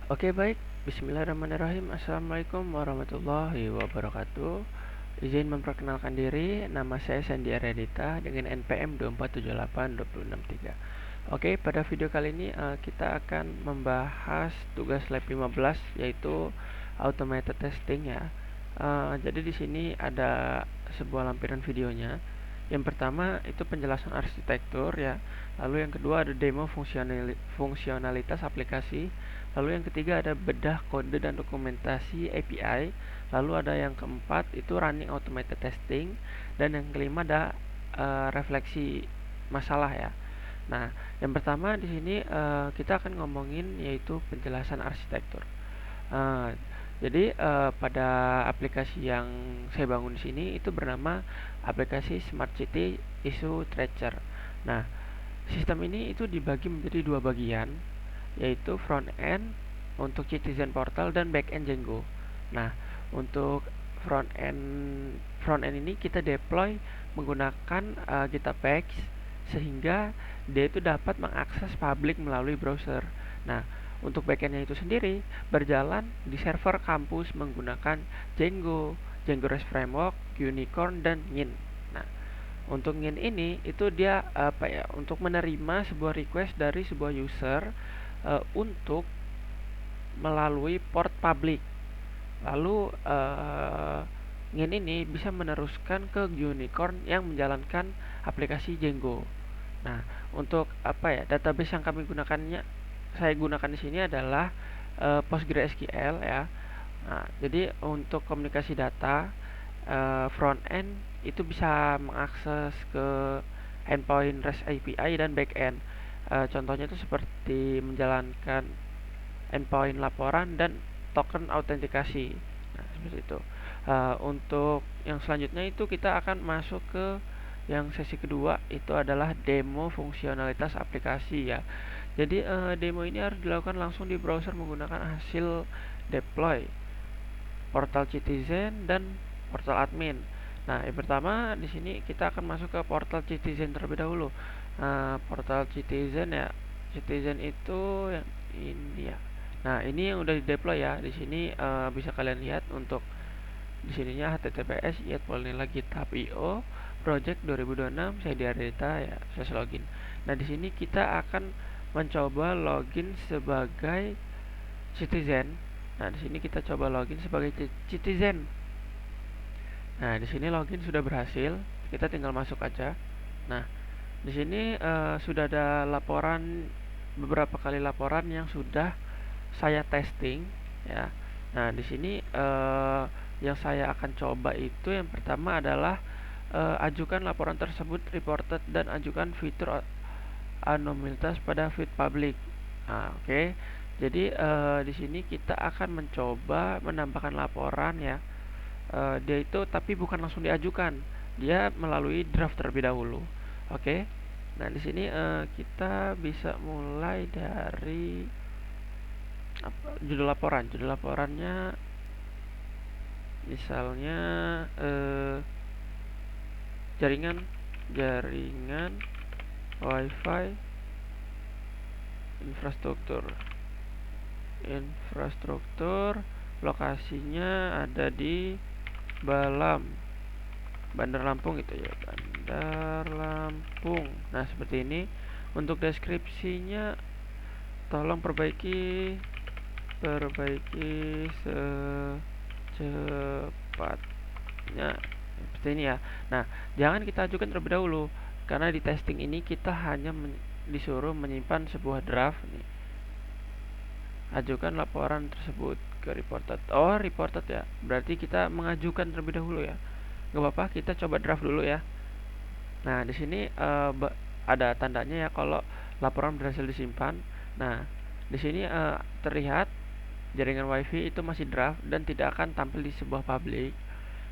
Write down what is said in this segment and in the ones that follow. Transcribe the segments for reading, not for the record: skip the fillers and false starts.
Oke, baik. Bismillahirrahmanirrahim. Assalamualaikum warahmatullahi wabarakatuh. Izin memperkenalkan diri, nama saya Sandy Aryadita dengan NPM 2478263. Oke, pada video kali ini kita akan membahas tugas lab 15 yaitu automated testing ya. Jadi di sini ada sebuah lampiran videonya. Yang pertama itu penjelasan arsitektur ya. Lalu yang kedua ada demo fungsionalitas aplikasi. Lalu yang ketiga ada bedah kode dan dokumentasi API. Lalu ada yang keempat itu running automated testing. Dan yang kelima ada refleksi masalah ya. Nah, yang pertama di sini kita akan ngomongin yaitu penjelasan arsitektur. Uh, jadi pada aplikasi yang saya bangun di sini itu bernama aplikasi Smart City Issue Tracker. Nah, sistem ini itu dibagi menjadi dua bagian, yaitu front end untuk Citizen Portal dan back end Django. Nah, untuk front end ini kita deploy menggunakan GitHub Actions sehingga dia itu dapat mengakses publik melalui browser. Nah, untuk backendnya itu sendiri berjalan di server kampus menggunakan Django, Django REST Framework, Unicorn, dan Ngin. Nah, untuk Ngin ini itu dia untuk menerima sebuah request dari sebuah user untuk melalui port public. Lalu Ngin ini bisa meneruskan ke Unicorn yang menjalankan aplikasi Django. Nah, untuk database yang saya gunakan di sini adalah PostgreSQL ya. Nah, jadi untuk komunikasi data front end itu bisa mengakses ke endpoint REST API dan back end. Contohnya itu seperti menjalankan endpoint laporan dan token autentikasi. Nah, seperti itu. Untuk yang selanjutnya itu kita akan masuk ke yang sesi kedua itu adalah demo fungsionalitas aplikasi ya. Jadi demo ini harus dilakukan langsung di browser menggunakan hasil deploy portal Citizen dan portal admin. Nah, yang pertama di sini kita akan masuk ke portal Citizen terlebih dahulu. Portal Citizen ya. Citizen itu yang ini ya. Nah, ini yang udah di deploy ya. Di sini bisa kalian lihat untuk di sininya https github.io project 2026 saya diarita ya, saya login. Nah, di sini kita akan mencoba login sebagai citizen. Nah, di sini kita coba login sebagai citizen. Nah, di sini login sudah berhasil. Kita tinggal masuk aja. Nah, di sini sudah ada beberapa kali laporan yang sudah saya testing ya. Nah, di sini yang saya akan coba itu yang pertama adalah ajukan laporan tersebut reported dan ajukan fitur anomalitas pada feed public. Nah, oke. Jadi di sini kita akan mencoba menambahkan laporan ya. Dia itu tapi bukan langsung diajukan. Dia melalui draft terlebih dahulu. Oke. Nah, di sini kita bisa mulai dari judul laporan. Judul laporannya misalnya jaringan WiFi infrastruktur lokasinya ada di Bandar Lampung gitu ya, Bandar Lampung. Nah, seperti ini. Untuk deskripsinya tolong perbaiki secepatnya seperti ini ya. Nah, jangan kita ajukan terlebih dahulu karena di testing ini kita hanya disuruh menyimpan sebuah draft nih. Ajukan laporan tersebut ke reported. Oh, reported ya. Berarti kita mengajukan terlebih dahulu ya. Gak apa-apa, kita coba draft dulu ya. Nah, di sini ada tandanya ya kalau laporan berhasil disimpan. Nah, di sini terlihat jaringan WiFi itu masih draft dan tidak akan tampil di sebuah public.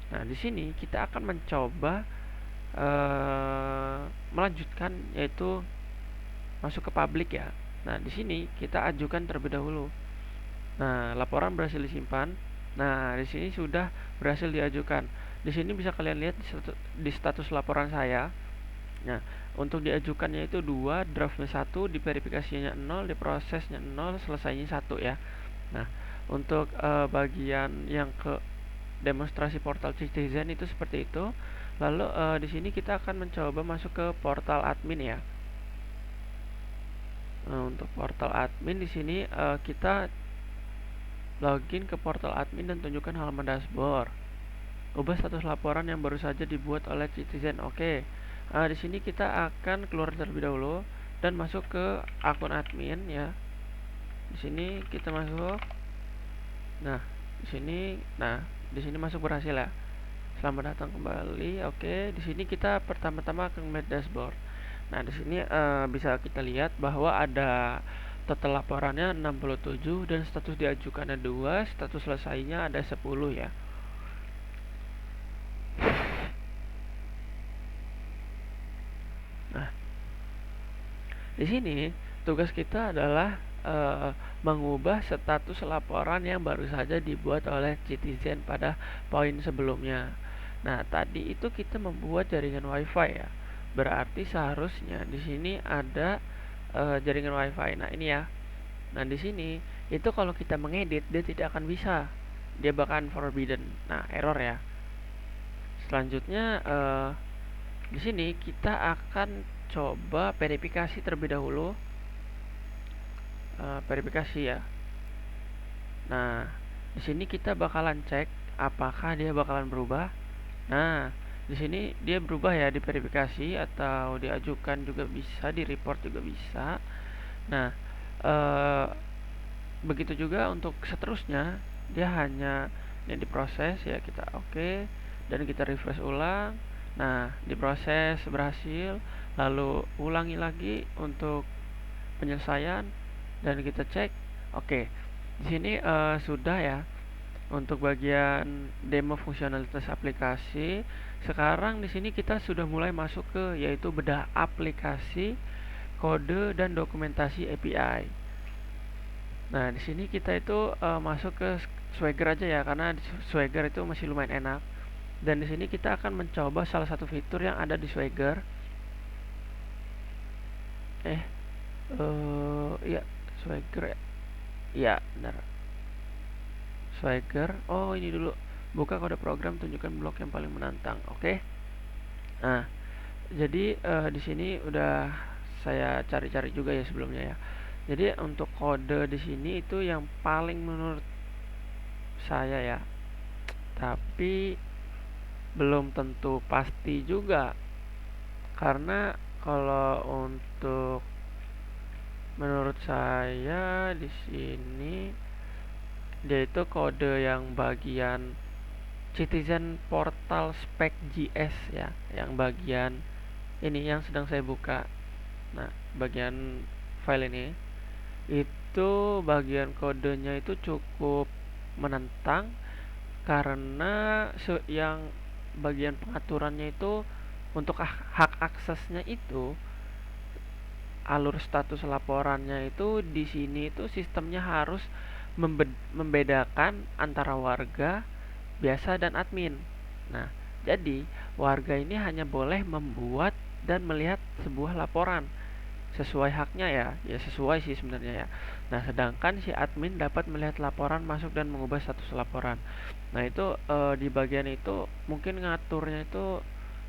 Nah, di sini kita akan mencoba melanjutkan yaitu masuk ke public ya. Nah, di sini kita ajukan terlebih dahulu. Nah, laporan berhasil disimpan. Nah, di sini sudah berhasil diajukan. Di sini bisa kalian lihat di status laporan saya. Nah, Untuk diajukannya itu 2, draftnya 1, diverifikasinya 0, diprosesnya 0, selesainya 1 ya. Nah, untuk bagian yang ke demonstrasi portal Citizen itu seperti itu. Lalu di sini kita akan mencoba masuk ke portal admin ya. Nah, untuk portal admin di sini kita login ke portal admin dan tunjukkan halaman dashboard. Ubah status laporan yang baru saja dibuat oleh Citizen. Oke. Di sini kita akan keluar terlebih dahulu dan masuk ke akun admin ya. Di sini kita masuk. Nah, di sini masuk berhasil ya. Selamat datang kembali. Oke, di sini kita pertama-tama akan melihat dashboard. Nah, di sini bisa kita lihat bahwa ada total laporannya 67 dan status diajukannya 2, status selesainya ada 10 ya. Nah, di sini tugas kita adalah mengubah status laporan yang baru saja dibuat oleh Citizen pada poin sebelumnya. Nah, tadi itu kita membuat jaringan WiFi ya. Berarti seharusnya di sini ada jaringan WiFi. Nah, ini ya. Nah, di sini itu kalau kita mengedit dia tidak akan bisa. Dia bahkan forbidden. Nah, error ya. Selanjutnya di sini kita akan coba verifikasi terlebih dahulu. Verifikasi ya. Nah, di sini kita bakalan cek apakah dia bakalan berubah. Nah, di sini dia berubah ya, di verifikasi atau diajukan juga bisa, di report juga bisa. Nah, begitu juga untuk seterusnya, dia hanya ini diproses ya, kita oke dan kita refresh ulang. Nah, diproses berhasil, lalu ulangi lagi untuk penyelesaian dan kita cek. Oke. Di sini sudah ya untuk bagian demo fungsionalitas aplikasi. Sekarang di sini kita sudah mulai masuk ke yaitu bedah aplikasi, kode dan dokumentasi API. Nah, di sini kita itu masuk ke Swagger aja ya, karena Swagger itu masih lumayan enak. Dan di sini kita akan mencoba salah satu fitur yang ada di Swagger. Iya, Swagger ya. Iya, benar. Swagger. Oh, ini dulu. Buka kode program, tunjukkan blok yang paling menantang. Oke. Nah, jadi di sini udah saya cari-cari juga ya sebelumnya ya. Jadi untuk kode di sini itu yang paling menurut saya ya. Tapi belum tentu pasti juga. Karena kalau untuk menurut saya di sini dia itu kode yang bagian Citizen Portal Spec JS ya, yang bagian ini yang sedang saya buka. Nah, bagian file ini itu bagian kodenya itu cukup menentang karena yang bagian pengaturannya itu untuk hak aksesnya itu alur status laporannya itu di sini itu sistemnya harus membedakan antara warga biasa dan admin. Nah, jadi warga ini hanya boleh membuat dan melihat sebuah laporan sesuai haknya ya, ya sesuai sih sebenarnya ya. Nah, sedangkan si admin dapat melihat laporan masuk dan mengubah status laporan. Nah, itu di bagian itu mungkin ngaturnya itu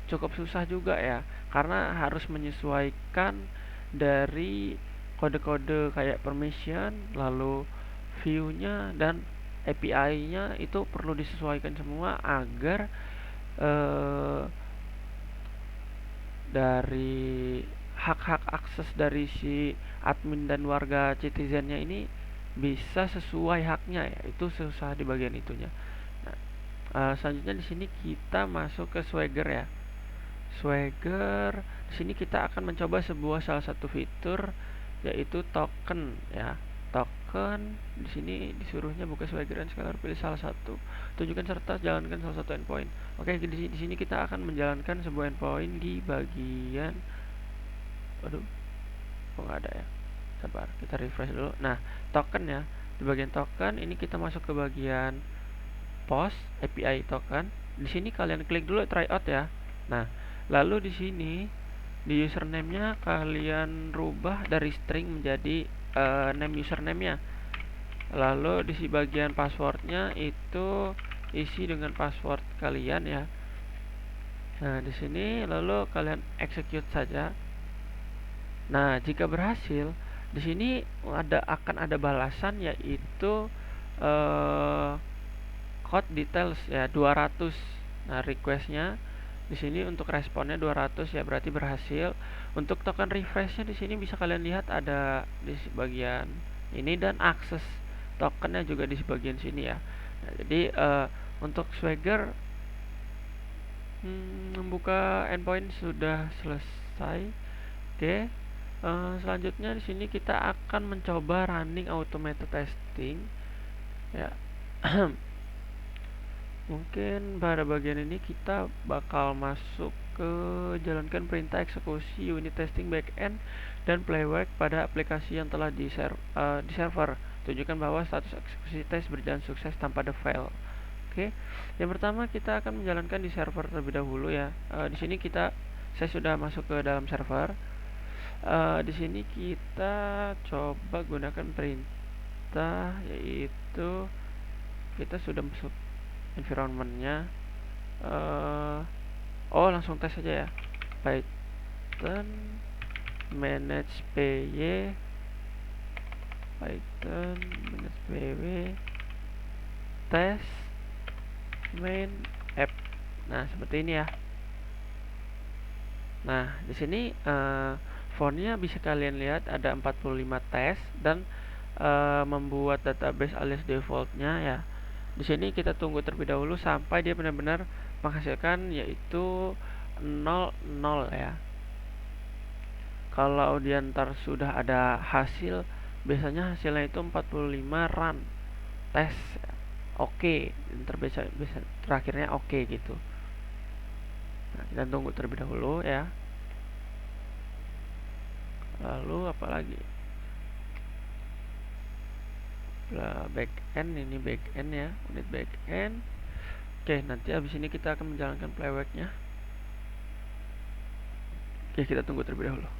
cukup susah juga ya, karena harus menyesuaikan dari kode-kode kayak permission, lalu view-nya dan API-nya itu perlu disesuaikan semua agar dari hak-hak akses dari si admin dan warga citizennya ini bisa sesuai haknya ya. Itu susah di bagian itunya. Nah, selanjutnya di sini kita masuk ke Swagger ya. Swagger di sini kita akan mencoba salah satu fitur yaitu token ya. Token di sini disuruhnya buka Swagger dan Scalar, pilih salah satu, tunjukkan serta jalankan salah satu endpoint. Oke, di sini kita akan menjalankan sebuah endpoint di bagian aduh, kok nggak ada ya, sabar, kita refresh dulu. Nah, token ya, di bagian token ini kita masuk ke bagian post API token. Di sini kalian klik dulu try out ya. Nah, lalu di sini Di username-nya kalian rubah dari string menjadi name username-nya. Lalu di bagian passwordnya itu isi dengan password kalian ya. Nah, di sini lalu kalian execute saja. Nah, jika berhasil, di sini akan ada balasan yaitu eh, code details ya 200. Nah, requestnya di sini untuk responnya 200 ya, berarti berhasil. Untuk token refreshnya di sini bisa kalian lihat ada di bagian ini, dan akses tokennya juga di bagian sini ya. Nah, jadi untuk Swagger membuka endpoint sudah selesai. Oke. Selanjutnya di sini kita akan mencoba running automated testing ya. Mungkin pada bagian ini kita bakal masuk ke jalankan perintah eksekusi unit testing backend dan playback pada aplikasi yang telah di server. Tunjukkan bahwa status eksekusi tes berjalan sukses tanpa ada fail. Oke. Yang pertama kita akan menjalankan di server terlebih dahulu ya. Di sini saya sudah masuk ke dalam server. Di sini kita coba gunakan perintah yaitu kita sudah masuk environmentnya. Langsung tes saja ya. Python manage py test main app. Nah, seperti ini ya. Nah, di sini fontnya bisa kalian lihat ada 45 tes dan membuat database alias defaultnya ya. Di sini kita tunggu terlebih dahulu sampai dia benar-benar menghasilkan yaitu 00 ya. Kalau dia ntar sudah ada hasil, biasanya hasilnya itu 45 run tes oke, terakhirnya oke gitu. Nah, kita tunggu terlebih dahulu ya. Lalu apalagi? Backend, ini backend ya, unit backend. Oke, nanti habis ini kita akan menjalankan playbacknya. Oke, kita tunggu terlebih dahulu.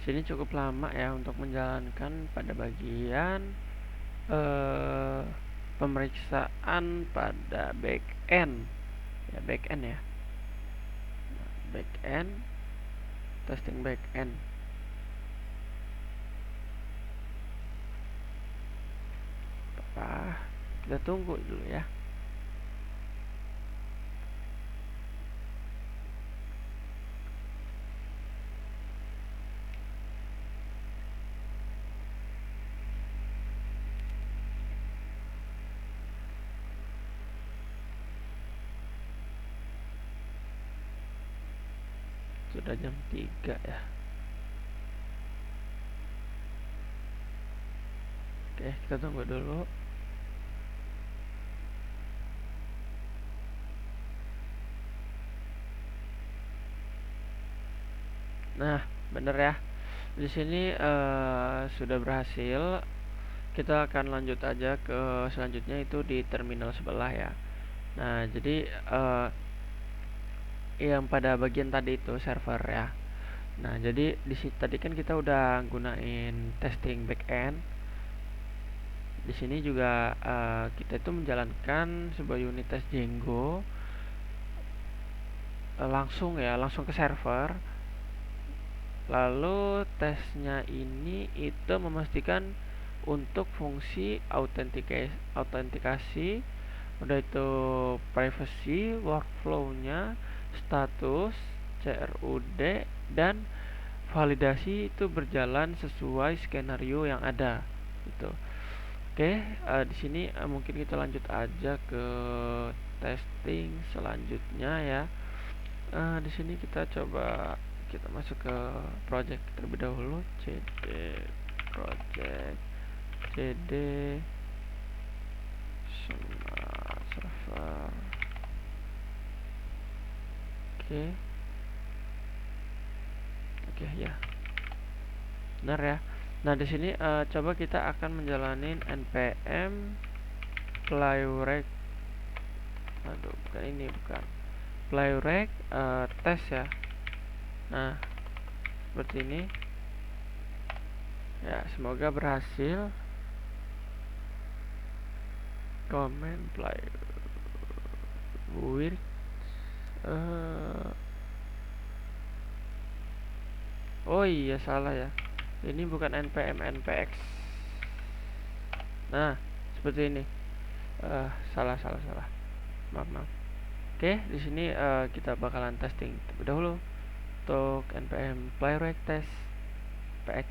Sini cukup lama ya untuk menjalankan pada bagian pemeriksaan pada backend ya, backend testing backend. Kita tunggu dulu ya. Sudah jam 3 ya. Oke, kita tunggu dulu. Nah, bener ya. Di sini sudah berhasil. Kita akan lanjut aja ke selanjutnya, itu di terminal sebelah ya. Nah, jadi yang pada bagian tadi itu server ya. Nah, jadi di sini tadi kan kita udah gunain testing backend. Di sini juga kita itu menjalankan sebuah unit test Django langsung ke server. Lalu tesnya ini itu memastikan untuk fungsi autentikasi, udah itu privacy, workflow-nya, status, CRUD, dan validasi itu berjalan sesuai skenario yang ada gitu. Oke, di sini mungkin kita lanjut aja ke testing selanjutnya ya. Di sini kita coba kita masuk ke project terlebih dahulu. cd project cd smart server. Oke. Oke ya. Benar ya. Nah, di sini coba kita akan menjalanin npm playwright. Aduh, bukan ini, bukan. Playwright tes ya. Nah, seperti ini. Ya, semoga berhasil. Comment playwright oh iya, salah ya. Ini bukan npm npx. Nah, seperti ini. Salah. Maaf. Oke, di sini kita bakalan testing terlebih dahulu untuk npm playwright test px.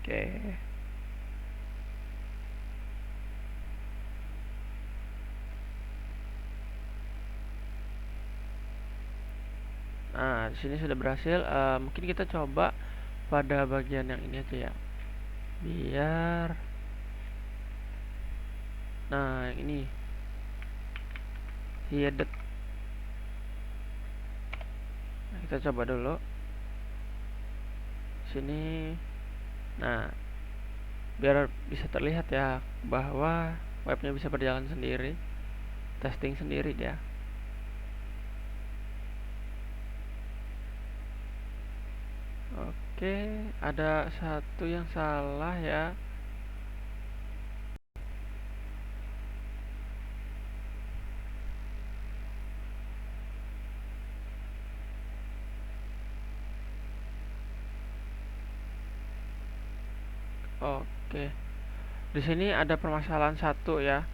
Oke. Nah, di sini sudah berhasil. Mungkin kita coba pada bagian yang ini aja ya. Biar nah, yang ini headed. Nah, kita coba dulu sini. Nah, biar bisa terlihat ya bahwa webnya bisa berjalan sendiri, testing sendiri dia. Oke, ada satu yang salah ya. Oke, di sini ada permasalahan satu ya,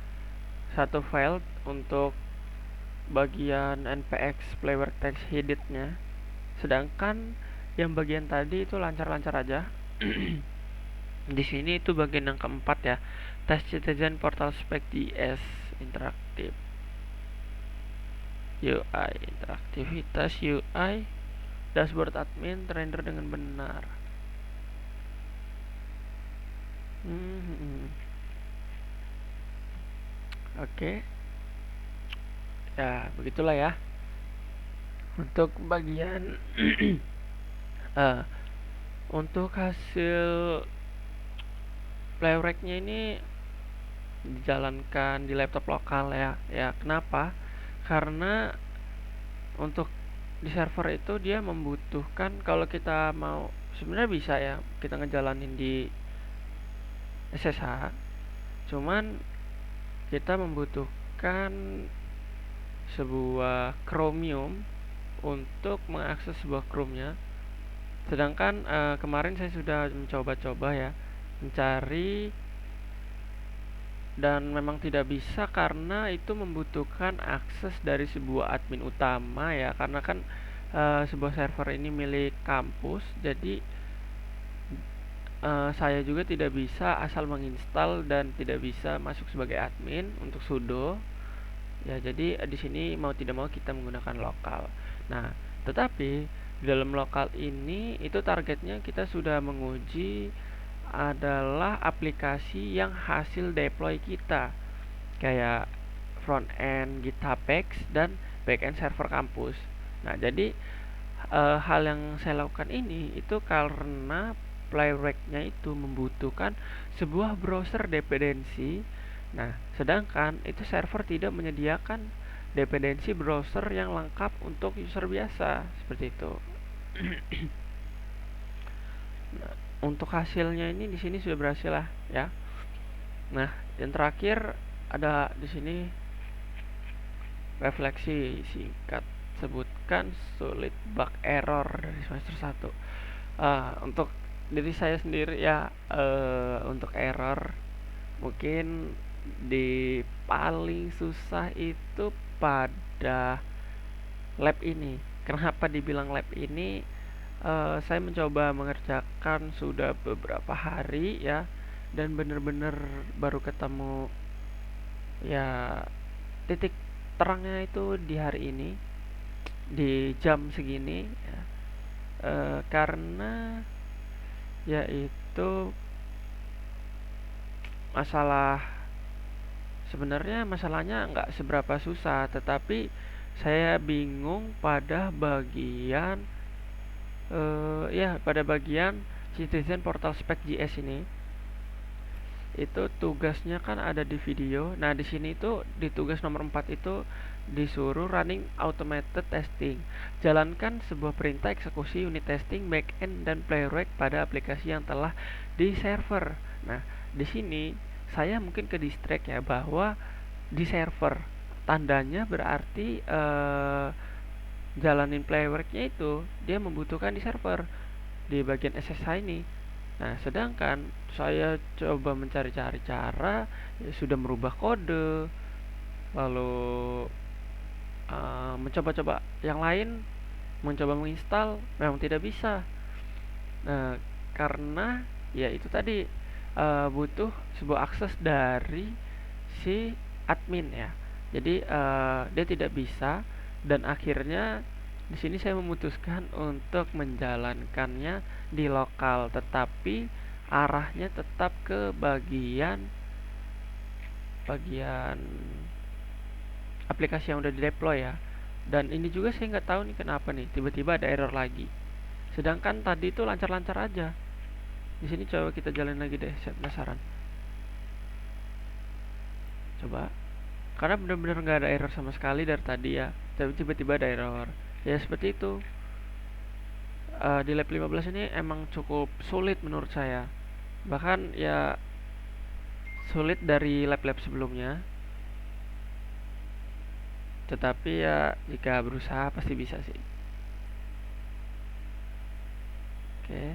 satu file untuk bagian npx playwright text headed-nya, sedangkan yang bagian tadi itu lancar-lancar aja. Di sini itu bagian yang keempat ya, test citizen portal spec ds interaktif UI, interaktivitas UI dashboard admin render dengan benar. Oke. Ya, begitulah ya. Untuk bagian untuk hasil playwright-nya ini dijalankan di laptop lokal ya. Ya, kenapa? Karena untuk di server itu dia membutuhkan, kalau kita mau sebenarnya bisa ya kita ngejalanin di SSH, cuman kita membutuhkan sebuah Chromium untuk mengakses sebuah Chrome-nya. Sedangkan kemarin saya sudah mencoba-coba ya mencari, dan memang tidak bisa karena itu membutuhkan akses dari sebuah admin utama ya, karena kan sebuah server ini milik kampus. Jadi saya juga tidak bisa asal menginstal dan tidak bisa masuk sebagai admin untuk sudo. Ya, jadi di sini mau tidak mau kita menggunakan lokal. Nah, tetapi di dalam lokal ini itu targetnya kita sudah menguji adalah aplikasi yang hasil deploy kita, kayak front end GitHub Page dan back end server kampus. Nah, jadi hal yang saya lakukan ini itu karena playwright-nya itu membutuhkan sebuah browser dependensi. Nah, sedangkan itu server tidak menyediakan dependensi browser yang lengkap untuk user biasa seperti itu. Nah, untuk hasilnya ini di sini sudah berhasil lah ya. Nah, yang terakhir ada di sini refleksi singkat, sebutkan sulit bug error dari semester 1. Untuk diri saya sendiri ya, untuk error mungkin di paling susah itu pada lab ini. Kenapa dibilang lab ini? Saya mencoba mengerjakan sudah beberapa hari ya, dan benar-benar baru ketemu ya titik terangnya itu di hari ini, di jam segini ya. Karena yaitu sebenarnya masalahnya nggak seberapa susah, tetapi saya bingung pada bagian Citizen Portal Spec JS ini. Itu tugasnya kan ada di video. Nah, di sini itu di tugas nomor 4 itu disuruh running automated testing. Jalankan sebuah perintah eksekusi unit testing backend dan playwright pada aplikasi yang telah di server. Nah, di sini saya mungkin ke distract ya, bahwa di server tandanya berarti jalanin playworknya itu dia membutuhkan di server di bagian SSH ini. Nah, sedangkan saya coba mencari-cari cara, ya sudah merubah kode, lalu mencoba-coba yang lain, mencoba menginstal, memang tidak bisa. Nah, karena ya itu tadi butuh sebuah akses dari si admin ya. Jadi dia tidak bisa, dan akhirnya di sini saya memutuskan untuk menjalankannya di lokal, tetapi arahnya tetap ke bagian aplikasi yang udah di deploy ya. Dan ini juga saya nggak tahu nih kenapa nih tiba-tiba ada error lagi. Sedangkan tadi itu lancar-lancar aja. Di sini coba kita jalan lagi deh, saya penasaran. Coba. Karena benar-benar nggak ada error sama sekali dari tadi ya. Tapi tiba-tiba ada error. Ya seperti itu. Di lab 15 ini emang cukup sulit menurut saya. Bahkan ya sulit dari lab-lab sebelumnya. Tetapi ya jika berusaha pasti bisa sih. Oke.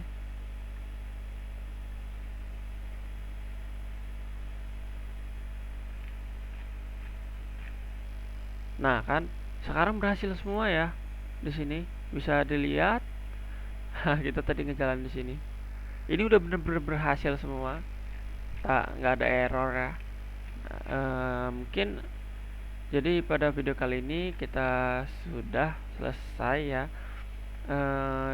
Nah kan, sekarang berhasil semua ya. Di sini bisa dilihat. Kita tadi ngejalan di sini. Ini udah bener-bener berhasil semua. Tak nggak ada error ya. Mungkin jadi pada video kali ini kita sudah selesai ya. Eh,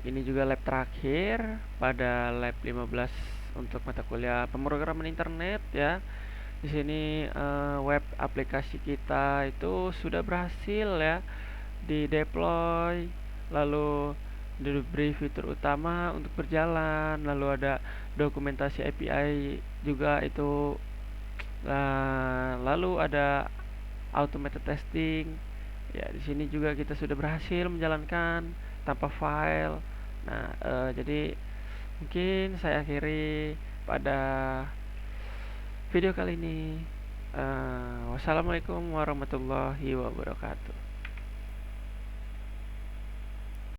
ini juga lab terakhir pada lab 15 untuk mata kuliah pemrograman internet ya. Di sini web aplikasi kita itu sudah berhasil ya di deploy, lalu diberi fitur utama untuk berjalan, lalu ada dokumentasi API juga itu, lalu ada automated testing. Ya, di sini juga kita sudah berhasil menjalankan tanpa file. Nah, jadi mungkin saya akhiri pada video kali ini. Wassalamualaikum warahmatullahi wabarakatuh.